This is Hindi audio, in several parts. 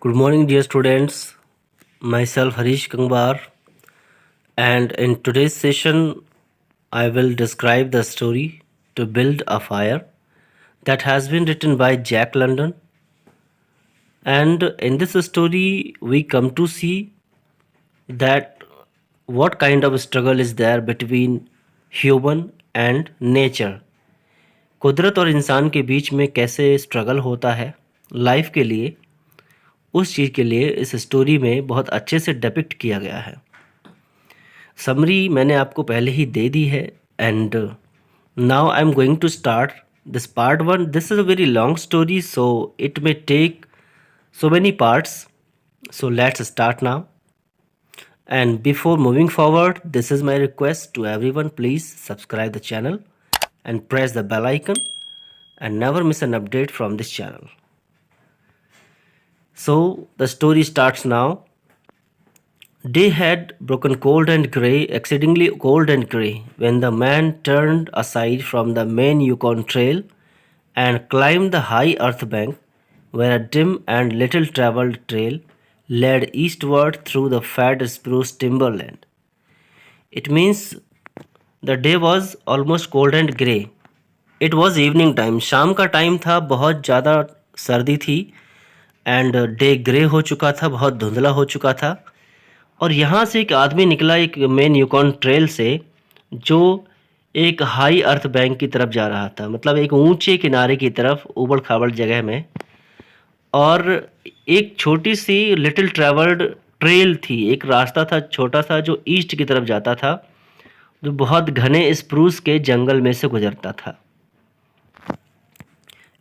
Good morning, dear students. Myself Harish Kangbar, and in today's session, I will describe the story To Build a Fire that has been written by Jack London. And in this story, we come to see that what kind of struggle is there between human and nature. कुदरत और इंसान के बीच में कैसे स्ट्रगल होता है लाइफ के लिए, उस चीज़ के लिए इस स्टोरी में बहुत अच्छे से डिपिक्ट किया गया है। समरी मैंने आपको पहले ही दे दी है and now I am going to start this part one. This is a very long story, so it may take so many parts. So let's start now. And before moving forward, this is my request to everyone, please subscribe the channel and press the bell icon and never miss an update from this channel. So the story starts now. Day had broken cold and grey, exceedingly cold and grey, when the man turned aside from the main Yukon trail and climbed the high earth bank, where a dim and little traveled trail led eastward through the fat spruce timberland. It means the day was almost cold and grey. It was evening time. शाम का टाइम था, बहुत ज़्यादा सर्दी थी एंड डे ग्रे हो चुका था, बहुत धुंधला हो चुका था। और यहाँ से एक आदमी निकला एक मेन यूकॉन ट्रेल से, जो एक हाई अर्थ बैंक की तरफ जा रहा था, मतलब एक ऊंचे किनारे की तरफ, उबड़ खाबड़ जगह में। और एक छोटी सी लिटिल ट्रैवल्ड ट्रेल थी, एक रास्ता था छोटा सा जो ईस्ट की तरफ जाता था, जो बहुत घने स्प्रूस के जंगल में से गुजरता था।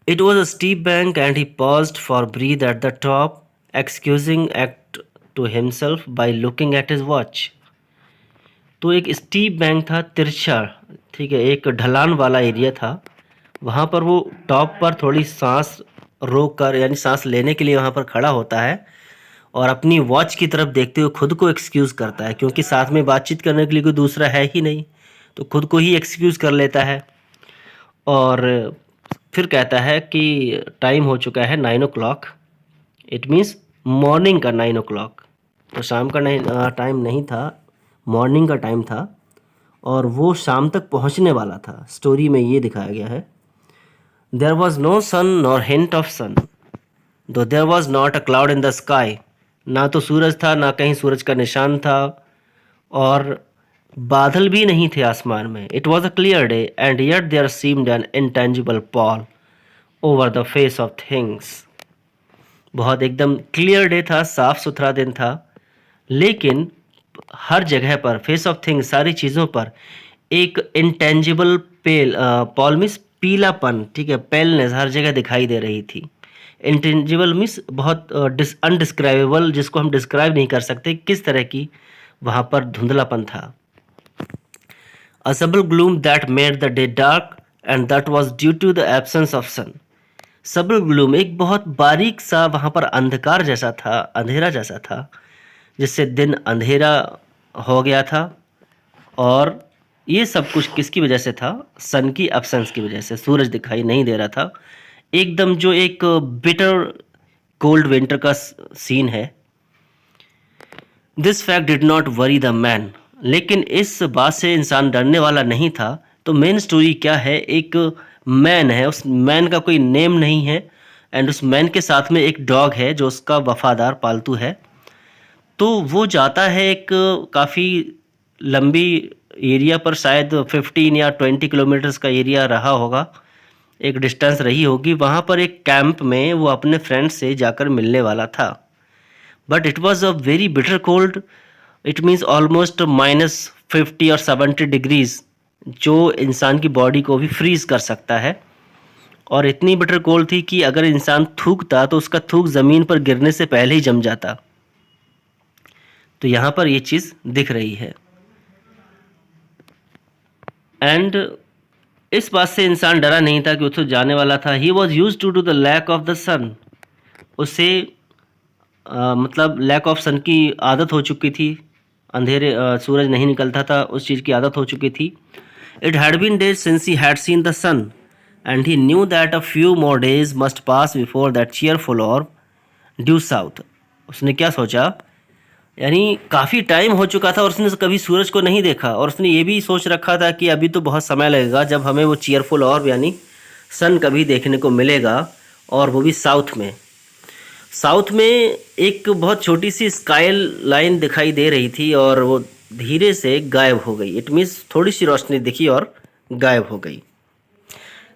It was a steep bank and he paused for breath at the top, excusing act to himself by looking at his watch. तो एक स्टीप बैंक था, तिरछा, ठीक है, एक ढलान वाला एरिया था। वहाँ पर वो टॉप पर थोड़ी सांस रोक कर, यानी सांस लेने के लिए वहाँ पर खड़ा होता है और अपनी वॉच की तरफ देखते हुए खुद को एक्सक्यूज़ करता है, क्योंकि साथ में बातचीत करने के लिए कोई दूसरा है ही नहीं, तो खुद को ही एक्सक्यूज़ कर लेता है। और फिर कहता है कि टाइम हो चुका है 9 o'clock। इट मीन्स मॉर्निंग का 9 o'clock। तो शाम का टाइम नहीं था, मॉर्निंग का टाइम था और वो शाम तक पहुँचने वाला था। स्टोरी में ये दिखाया गया है। There was no sun nor hint of sun, though there was not a cloud in the sky. ना तो सूरज था, ना कहीं सूरज का निशान था, और बादल भी नहीं थे आसमान में। It was a clear day, and yet there seemed an intangible pall over the face of things. बहुत एकदम क्लियर डे था, साफ सुथरा दिन था, लेकिन हर जगह पर, फेस ऑफ थिंग्स, सारी चीज़ों पर एक इंटेंजिबल पॉल मीन्स पीलापन, ठीक है, पेलनेस हर जगह दिखाई दे रही थी। इंटेंजिबल मीन्स बहुत अनडिस्क्राइबेबल, जिसको हम डिस्क्राइब नहीं कर सकते किस तरह की वहाँ पर धुंधलापन था। A sable gloom that made the day dark and that was due to the absence of sun. Sable gloom, एक बहुत बारीक सा वहाँ पर अंधकार जैसा था, अंधेरा जैसा था, जिससे दिन अंधेरा हो गया था। और ये सब कुछ किसकी वजह से था? सन की एब्सेंस की वजह से। सूरज दिखाई नहीं दे रहा था, एकदम जो एक बिटर कोल्ड विंटर का सीन है। This fact did not worry the man, लेकिन इस बात से इंसान डरने वाला नहीं था। तो मेन स्टोरी क्या है? एक मैन है, उस मैन का कोई नेम नहीं है, एंड उस मैन के साथ में एक डॉग है जो उसका वफादार पालतू है। तो वो जाता है एक काफ़ी लंबी एरिया पर, शायद 15 या 20 किलोमीटर्स का एरिया रहा होगा, एक डिस्टेंस रही होगी। वहाँ पर एक कैंप में वो अपने फ्रेंड से जाकर मिलने वाला था। But it was a very bitter cold, it means almost -50 और 70 डिग्रीज, जो इंसान की बॉडी को भी फ्रीज कर सकता है। और इतनी बिटर कोल्ड थी कि अगर इंसान थूकता तो उसका थूक ज़मीन पर गिरने से पहले ही जम जाता। तो यहाँ पर ये चीज़ दिख रही है। एंड इस बात से इंसान डरा नहीं था कि वो तो जाने वाला था। He was due to the lack of the sun, उसे मतलब लैक ऑफ सन की आदत हो चुकी थी, अंधेरे सूरज नहीं निकलता था, उस चीज़ की आदत हो चुकी थी। It had been days since he had seen the sun and he knew that a few more days must pass before that cheerful orb due south. उसने क्या सोचा, यानी काफ़ी टाइम हो चुका था और उसने कभी सूरज को नहीं देखा, और उसने ये भी सोच रखा था कि अभी तो बहुत समय लगेगा जब हमें वो चीयरफुल ऑर्ब यानी सन कभी देखने को मिलेगा, और वो भी साउथ में। साउथ में एक बहुत छोटी सी स्काई लाइन दिखाई दे रही थी और वो धीरे से गायब हो गई। इट मीन्स थोड़ी सी रोशनी दिखी और गायब हो गई।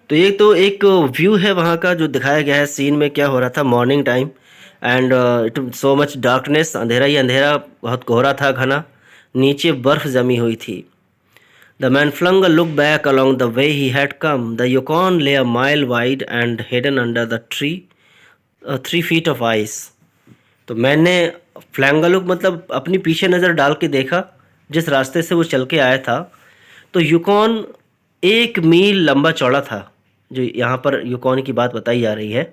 तो ये तो एक व्यू है वहाँ का जो दिखाया गया है। सीन में क्या हो रहा था, morning time, and it so much darkness, अंधेरा ही अंधेरा, बहुत कोहरा था घना, नीचे बर्फ जमी हुई थी। The man flung a look back along the way he had come. The Yukon lay a mile wide and hidden under the 3 feet of ice. तो मैंने फ्लैंग लुक मतलब अपनी पीछे नज़र डाल के देखा जिस रास्ते से वो चल के आया था, तो यूकॉन 1 मील लंबा चौड़ा था, जो यहाँ पर यूकॉन की बात बताई जा रही है,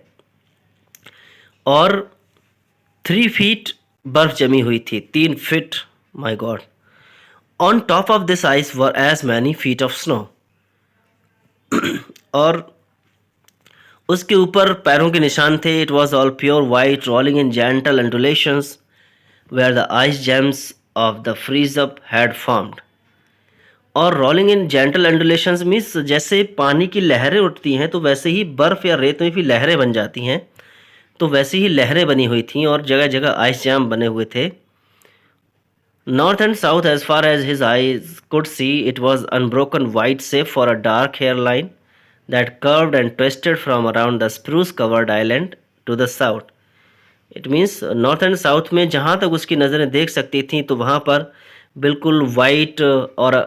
और 3 फीट बर्फ जमी हुई थी, 3 feet, my god. On top of this ice were as many feet of snow. और उसके ऊपर पैरों के निशान थे। It was all pure white, rolling in gentle undulations where the ice jams of the freeze up had formed. और rolling in gentle undulations means जैसे पानी की लहरें उठती हैं तो वैसे ही बर्फ़ या रेत में भी लहरें बन जाती हैं, तो वैसे ही लहरें बनी हुई थीं और जगह जगह आइस जैम बने हुए थे। North and south, as far as his eyes could see, it was unbroken white, save for a dark hairline that curved and twisted from around the spruce-covered island to the south. It means north and south में जहाँ तक उसकी नज़रें देख सकती थीं तो वहाँ पर बिल्कुल वाइट और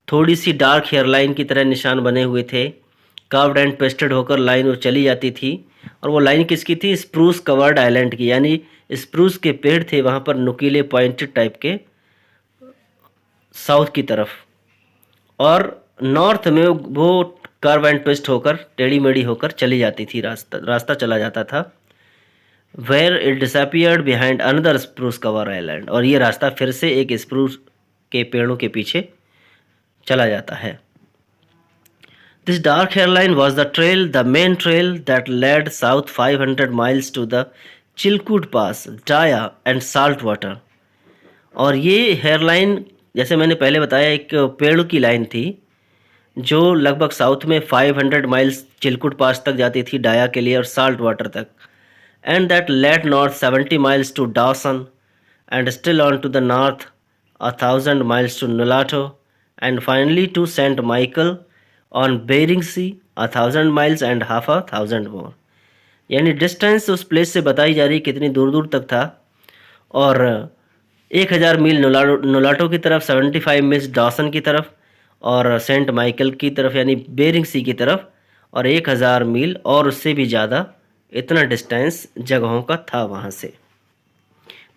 थोड़ी सी डार्क हेयरलाइन की तरह निशान बने हुए थे। कर्व्ड एंड ट्विस्टेड होकर लाइन वो चली जाती थी, और वो लाइन किसकी थी, स्प्रूस कवर्ड आइलैंड की, यानी स्प्रूस के पेड़ थे वहाँ पर नुकीले पॉइंटेड टाइप के साउथ की तरफ, और नॉर्थ में वो कर्व एंड ट्विस्ट होकर टेढ़ी मेढ़ी होकर चली जाती थी, रास्ता चला जाता था। Where it disappeared behind another spruce cover island, और ये रास्ता फिर से एक स्प्रूस के पेड़ों के पीछे चला जाता है। This dark hairline was the trail, the main trail that led south 500 miles to the Chilkoot Pass, Daya and Saltwater. और ये हेयरलाइन जैसे मैंने पहले बताया एक पेड़ की लाइन थी जो लगभग साउथ में 500 माइल्स चिलकुट पास तक जाती थी डाया के लिए और साल्ट वाटर तक, and that led north 70 miles to Dawson and still on to the north 1000 miles to Nulato and finally to Saint Michael on Bering Sea 1000 miles and half 1000 more. यानी डिस्टेंस उस प्लेस से बताई जा रही कितनी दूर दूर तक था, और 1000 मील नुलाटो की तरफ, 75 मील्स डॉसन की तरफ और सेंट माइकल की तरफ यानी बेरिंग सी की तरफ, और 1000 मील और उससे भी ज़्यादा, इतना डिस्टेंस जगहों का था वहाँ से।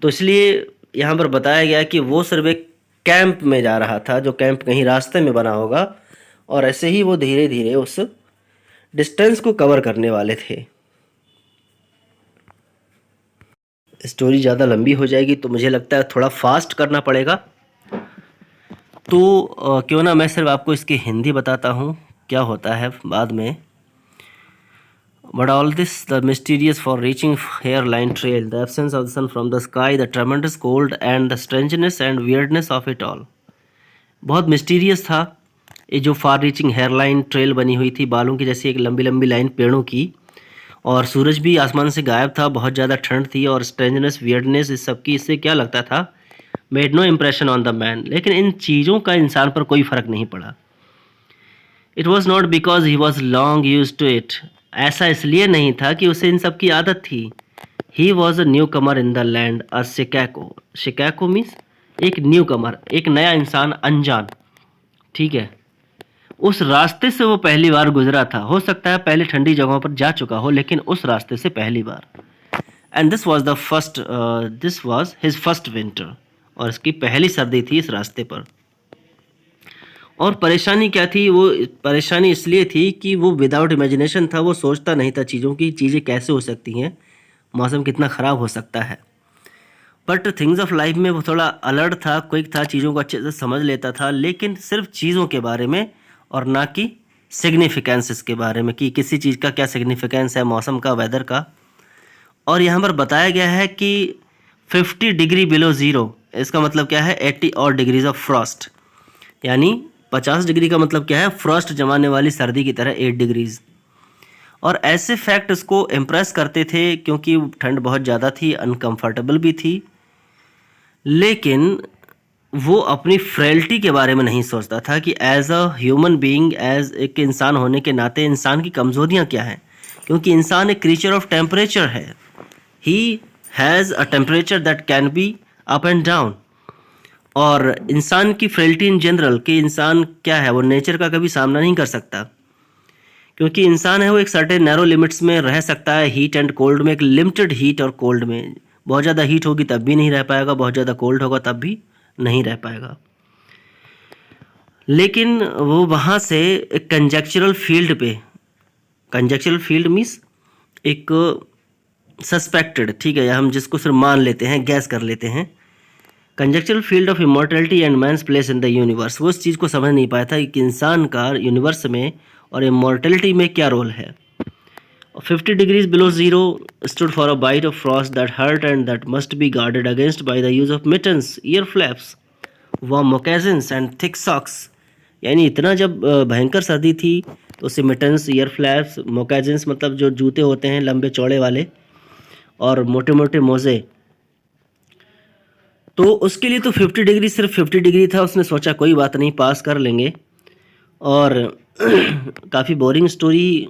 तो इसलिए यहाँ पर बताया गया कि वो सिर्फ एक कैंप में जा रहा था, जो कैंप कहीं रास्ते में बना होगा, और ऐसे ही वो धीरे धीरे उस डिस्टेंस को कवर करने वाले थे। स्टोरी ज़्यादा लंबी हो जाएगी तो मुझे लगता है थोड़ा फास्ट करना पड़ेगा, तो क्यों ना मैं सिर्फ आपको इसकी हिंदी बताता हूँ, क्या होता है बाद में। But all this, the mysterious for reaching hairline trail, the absence of the sun from the sky, the tremendous cold and the strangeness and weirdness of it all. बहुत मिस्टीरियस था ये जो फार रीचिंग हेयरलाइन ट्रेल बनी हुई थी, बालों की जैसी एक लंबी लंबी लाइन पेड़ों की, और सूरज भी आसमान से गायब था, बहुत ज़्यादा ठंड थी, और स्ट्रेंजनेस वियर्डनेस इस सब की, इससे क्या लगता था, made no impression on the man. लेकिन इन चीज़ों का इंसान पर कोई फ़र्क नहीं पड़ा। It was not because he was long use to it, ऐसा इसलिए नहीं था कि उसे इन सब की आदत थी। He was a newcomer in the land, a chechaquo. Chechaquo means एक न्यू कमर, एक नया इंसान, अनजान, ठीक है। उस रास्ते से वो पहली बार गुजरा था, हो सकता है पहले ठंडी जगहों पर जा चुका हो, लेकिन उस रास्ते से पहली बार। And this was his first winter, और इसकी पहली सर्दी थी इस रास्ते पर। और परेशानी क्या थी, वो परेशानी इसलिए थी कि वो विदाउट इमेजिनेशन था, वो सोचता नहीं था चीज़ों की, चीज़ें कैसे हो सकती हैं, मौसम कितना ख़राब हो सकता है। बट थिंग्स ऑफ लाइफ में वो थोड़ा अलर्ट था, क्विक था, चीज़ों को अच्छे से समझ लेता था, लेकिन सिर्फ चीज़ों के बारे में और ना कि सिग्निफिकेंस के बारे में कि किसी चीज़ का क्या सिग्निफिकेंस है, मौसम का, वेदर का। और यहाँ पर बताया गया है कि 50 डिग्री बिलो ज़ीरो, इसका मतलब क्या है 80 और डिग्रीज ऑफ फ्रॉस्ट, यानी 50 डिग्री का मतलब क्या है फ्रॉस्ट जमाने वाली सर्दी की तरह 8 डिग्रीज। और ऐसे फैक्ट उसको इम्प्रेस करते थे क्योंकि ठंड बहुत ज़्यादा थी, अनकंफर्टेबल भी थी, लेकिन वो अपनी फ्रेल्टी के बारे में नहीं सोचता था कि as a human being, as एक इंसान होने के नाते इंसान की कमज़ोरियाँ क्या हैं, क्योंकि इंसान एक क्रीचर ऑफ टेम्परेचर है। He has a temperature that can be up and down. और इंसान की फ्रेल्टी इन जनरल कि इंसान क्या है, वो नेचर का कभी सामना नहीं कर सकता, क्योंकि इंसान है वो एक सर्टेन नैरो लिमिट्स में रह सकता है, हीट एंड कोल्ड में, एक लिमिटेड हीट और कोल्ड में। बहुत ज़्यादा हीट होगी तब भी नहीं रह पाएगा, बहुत ज़्यादा कोल्ड होगा तब भी नहीं रह पाएगा। लेकिन वो वहाँ से एक कंजेक्चुरल फील्ड पे, कंजेक्चुरल फील्ड मीन्स एक सस्पेक्टेड, ठीक है, या हम जिसको सिर्फ मान लेते हैं, गैस कर लेते हैं, conjectural field of immortality and man's place in the universe, वो उस चीज़ को समझ नहीं पाया था कि इंसान का यूनिवर्स में और इमॉर्टैलिटी में क्या रोल है। 50 degrees below zero stood for a bite of frost that hurt and that must be guarded against by the use of mittens, ear flaps, warm moccasins and thick socks। यानी इतना जब भयंकर सर्दी थी तो उसे मिटन्स, ईयर फ्लैप्स, मोकाजिन्स मतलब जो जूते होते हैं लंबे चौड़े वाले, और मोटे मोटे मोज़े। तो उसके लिए तो 50 डिग्री सिर्फ 50 डिग्री था, उसने सोचा कोई बात नहीं, पास कर लेंगे। और काफ़ी बोरिंग स्टोरी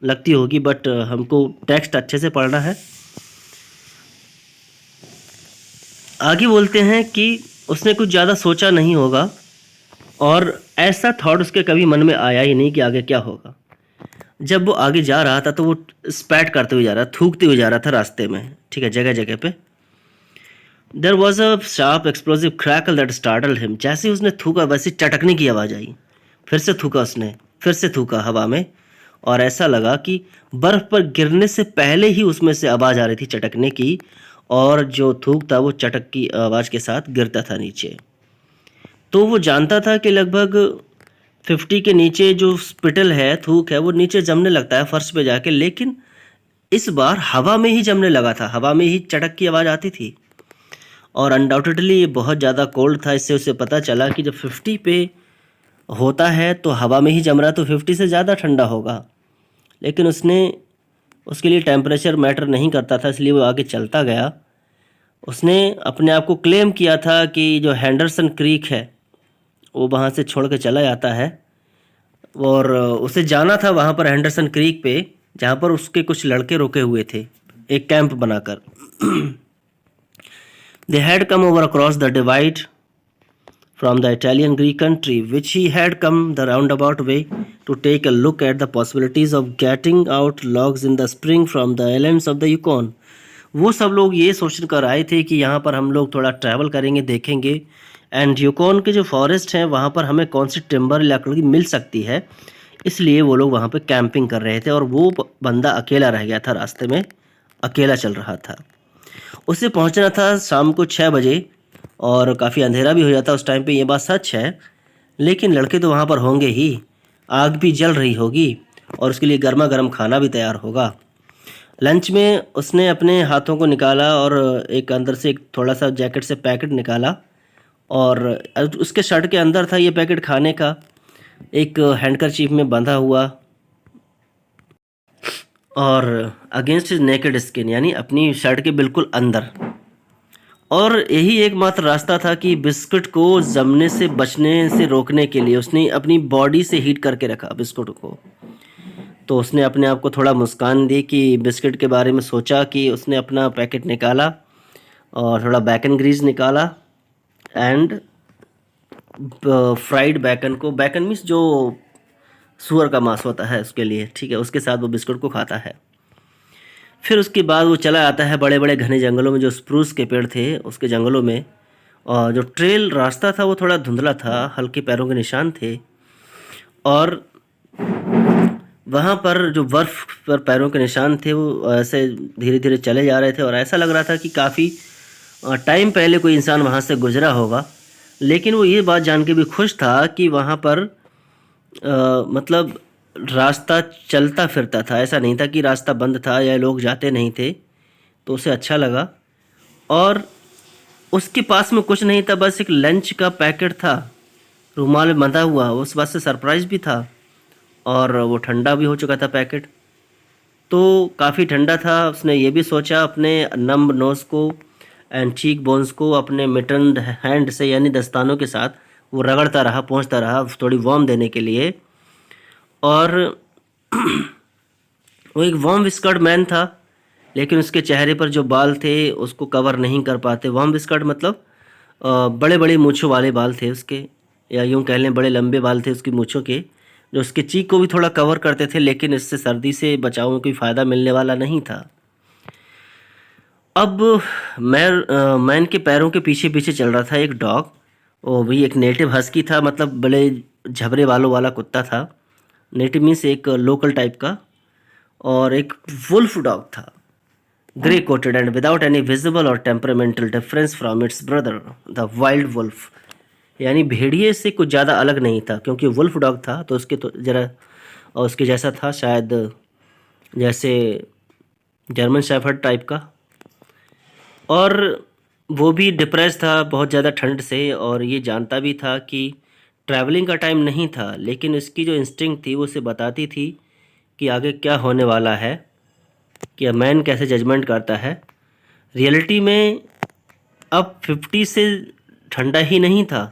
लगती होगी, बट हमको टेक्स्ट अच्छे से पढ़ना है। आगे बोलते हैं कि उसने कुछ ज़्यादा सोचा नहीं होगा और ऐसा थॉट उसके कभी मन में आया ही नहीं कि आगे क्या होगा। जब वो आगे जा रहा था तो वो स्पैट करते हुए जा रहा, थूकते हुए जा रहा था रास्ते में, ठीक है, जगह जगह पे। There was a sharp explosive crackle that startled him. जैसे ही उसने थूका वैसे चटकने की आवाज़ आई, फिर से थूका उसने, फिर से थूका हवा में, और ऐसा लगा कि बर्फ़ पर गिरने से पहले ही उसमें से आवाज़ आ रही थी चटकने की, और जो थूक था वो चटक की आवाज़ के साथ गिरता था नीचे। तो वो जानता था कि लगभग 50 के नीचे जो स्पिटल है, थूक है, वो नीचे जमने लगता है फर्श पे जाके, लेकिन इस बार हवा में ही जमने लगा था, हवा में ही चटक की आवाज़ आती थी। और अनडाउटेडली ये बहुत ज़्यादा कोल्ड था, इससे उसे पता चला कि जब 50 पे होता है तो हवा में ही जम रहा है तो 50 से ज़्यादा ठंडा होगा। लेकिन उसने, उसके लिए टेम्परेचर मैटर नहीं करता था, इसलिए वो आगे चलता गया। उसने अपने आप को क्लेम किया था कि जो हैंडरसन क्रीक है वो वहाँ से छोड़ के चला जाता है, और उसे जाना था वहाँ पर हैंडरसन क्रीक पे, जहाँ पर उसके कुछ लड़के रुके हुए थे एक कैंप बनाकर। They had come over across the divide from the Italian Greek country, which he had come the roundabout way to take a look at the possibilities of getting out logs in the spring from the islands of the Yukon। वो सब लोग ये सोच कर आए थे कि यहाँ पर हम लोग थोड़ा ट्रैवल करेंगे, देखेंगे, एंड यूकॉन के जो फॉरेस्ट हैं वहाँ पर हमें कौन सी टिम्बर लकड़ी मिल सकती है, इसलिए वो लोग वहाँ पे कैंपिंग कर रहे थे। और वो बंदा अकेला रह गया था, रास्ते में अकेला चल रहा था। उसे पहुँचना था शाम को 6 बजे, और काफ़ी अंधेरा भी हो जाता उस टाइम पे, ये बात सच है, लेकिन लड़के तो वहाँ पर होंगे ही, आग भी जल रही होगी और उसके लिए गर्मा गर्म खाना भी तैयार होगा। लंच में उसने अपने हाथों को निकाला और एक अंदर से एक थोड़ा सा जैकेट से पैकेट निकाला, और उसके शर्ट के अंदर था ये पैकेट खाने का, एक हैंडकरचीफ में बंधा हुआ, और अगेंस्ट हिज नेकेड स्किन, यानी अपनी शर्ट के बिल्कुल अंदर। और यही एकमात्र रास्ता था कि बिस्कुट को जमने से बचने से रोकने के लिए उसने अपनी बॉडी से हीट करके रखा बिस्कुट को। तो उसने अपने आप को थोड़ा मुस्कान दी कि बिस्किट के बारे में सोचा, कि उसने अपना पैकेट निकाला और थोड़ा बैकन ग्रीज निकाला, एंड फ्राइड बैकन को, बैकन मीन्स जो सुअर का मांस होता है उसके लिए, ठीक है, उसके साथ वो बिस्कुट को खाता है। फिर उसके बाद वो चला आता है बड़े बड़े घने जंगलों में, जो स्प्रूस के पेड़ थे उसके जंगलों में, और जो ट्रेल रास्ता था वो थोड़ा धुंधला था, हल्के पैरों के निशान थे, और वहाँ पर जो बर्फ़ पर पैरों के निशान थे वो ऐसे धीरे धीरे चले जा रहे थे, और ऐसा लग रहा था कि काफ़ी टाइम पहले कोई इंसान वहाँ से गुजरा होगा, लेकिन वो ये बात जान के भी खुश था कि वहाँ पर मतलब रास्ता चलता फिरता था, ऐसा नहीं था कि रास्ता बंद था या लोग जाते नहीं थे। तो उसे अच्छा लगा। और उसके पास में कुछ नहीं था, बस एक लंच का पैकेट था, रुमाल में बंधा हुआ। उस बात से सरप्राइज़ भी था, और वो ठंडा भी हो चुका था पैकेट, तो काफ़ी ठंडा था। उसने ये भी सोचा, अपने नम नोज़ को एंड चीक बोन्स को अपने मिटन हैंड से यानी दस्तानों के साथ वो रगड़ता रहा, पहुँचता रहा थोड़ी वार्म देने के लिए। और वो एक वार्म विस्कर्ड मैन था, लेकिन उसके चेहरे पर जो बाल थे उसको कवर नहीं कर पाते। वार्म विस्कर्ड मतलब बड़े बड़े मूँछों वाले बाल थे उसके, या यूँ कह लें बड़े लंबे बाल थे उसकी मूँछों के, जो उसके चीक को भी थोड़ा कवर करते थे, लेकिन इससे सर्दी से बचाव में कोई फ़ायदा मिलने वाला नहीं था। अब मैन के पैरों के पीछे पीछे चल रहा था एक डॉग। वो भी एक नेटिव हस्की था, मतलब बड़े झबरे बालों वाला कुत्ता था। नेटिव मीन्स एक लोकल टाइप का। और एक वुल्फ डॉग था, grey coated and without any visible or temperamental difference from its brother the wild wolf. यानी भेड़िए से कुछ ज़्यादा अलग नहीं था, क्योंकि वुल्फ डॉग था तो उसके तो ज़रा उसके जैसा था, शायद जैसे जर्मन शेफर्ड टाइप का। और वो भी डिप्रेस था बहुत ज़्यादा ठंड से, और ये जानता भी था कि ट्रैवलिंग का टाइम नहीं था, लेकिन इसकी जो इंस्टिंक्ट थी वो उसे बताती थी कि आगे क्या होने वाला है, कि मैन कैसे जजमेंट करता है। रियलिटी में अब 50 से ठंडा ही नहीं था,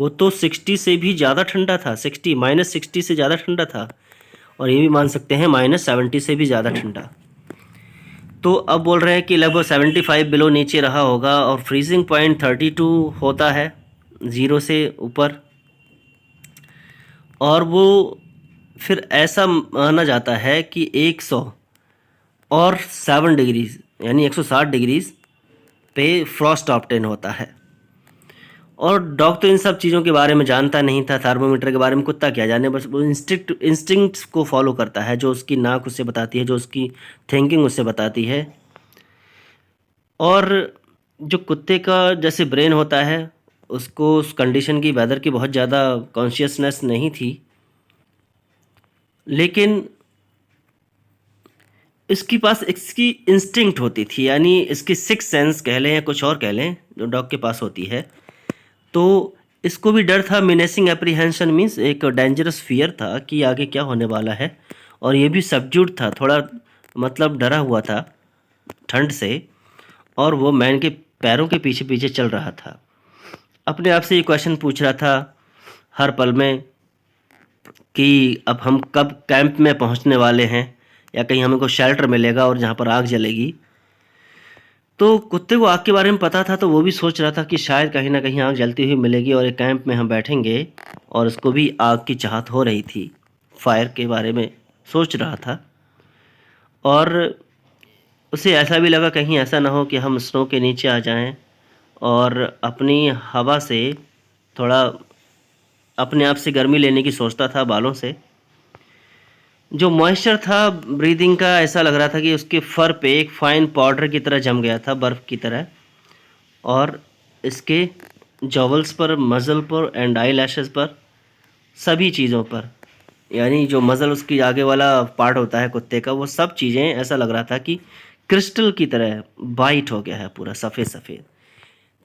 वो तो 60 से भी ज़्यादा ठंडा था, -60 से ज़्यादा ठंडा था, और ये भी मान सकते हैं -70 से भी ज़्यादा ठंडा। तो अब बोल रहे हैं कि लगभग 75 बिलो नीचे रहा होगा, और फ्रीजिंग पॉइंट 32 होता है, 0 से ऊपर। और वो फिर ऐसा माना जाता है कि 100 और 7 डिग्रीज यानी 160 डिग्रीज पे फ्रॉस्ट ऑब्टेन होता है। और डॉग तो इन सब चीज़ों के बारे में जानता नहीं था, थर्मोमीटर के बारे में कुत्ता क्या जाने, बस वो इंस्टिंक्ट्स को फॉलो करता है, जो उसकी नाक उससे बताती है, जो उसकी थिंकिंग उससे बताती है। और जो कुत्ते का जैसे ब्रेन होता है, उसको उस कंडीशन की, वेदर की बहुत ज़्यादा कॉन्शियसनेस नहीं थी, लेकिन इसके पास इसकी इंस्टिंक्ट होती थी, यानी इसकी सिक्स सेंस कह लें या कुछ और कह लें, जो डॉग के पास होती है। तो इसको भी डर था, मिनेसिंग एप्रीहेंशन मीन्स एक डेंजरस फियर था कि आगे क्या होने वाला है। और ये भी सबड्यूड था, थोड़ा मतलब डरा हुआ था ठंड से, और वो मैन के पैरों के पीछे पीछे चल रहा था। अपने आप से ये क्वेश्चन पूछ रहा था हर पल में कि अब हम कब कैंप में पहुंचने वाले हैं, या कहीं हमको शेल्टर मिलेगा और जहां पर आग जलेगी। तो कुत्ते को आग के बारे में पता था, तो वो भी सोच रहा था कि शायद कहीं ना कहीं आग जलती हुई मिलेगी और एक कैंप में हम बैठेंगे, और उसको भी आग की चाहत हो रही थी, फायर के बारे में सोच रहा था। और उसे ऐसा भी लगा कहीं ऐसा ना हो कि हम स्नो के नीचे आ जाएं, और अपनी हवा से थोड़ा अपने आप से गर्मी लेने की सोचता था बालों से। जो मॉइस्चर था ब्रीदिंग का, ऐसा लग रहा था कि उसके फर पे एक फाइन पाउडर की तरह जम गया था, बर्फ़ की तरह। और इसके जॉवल्स पर, मज़ल पर एंड आई लैशेज़ पर, सभी चीज़ों पर, यानी जो मज़ल उसकी आगे वाला पार्ट होता है कुत्ते का, वो सब चीज़ें ऐसा लग रहा था कि क्रिस्टल की तरह वाइट हो गया है, पूरा सफ़ेद सफ़ेद।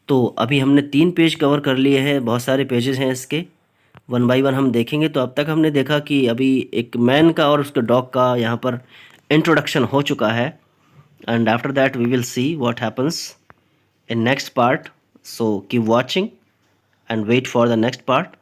तो अभी हमने 3 पेज कवर कर लिए हैं, बहुत सारे पेजेस हैं इसके, वन बाय वन हम देखेंगे। तो अब तक हमने देखा कि अभी एक मैन का और उसके डॉग का यहाँ पर इंट्रोडक्शन हो चुका है, and after that we will see what happens in next part. So keep watching and wait for the next part.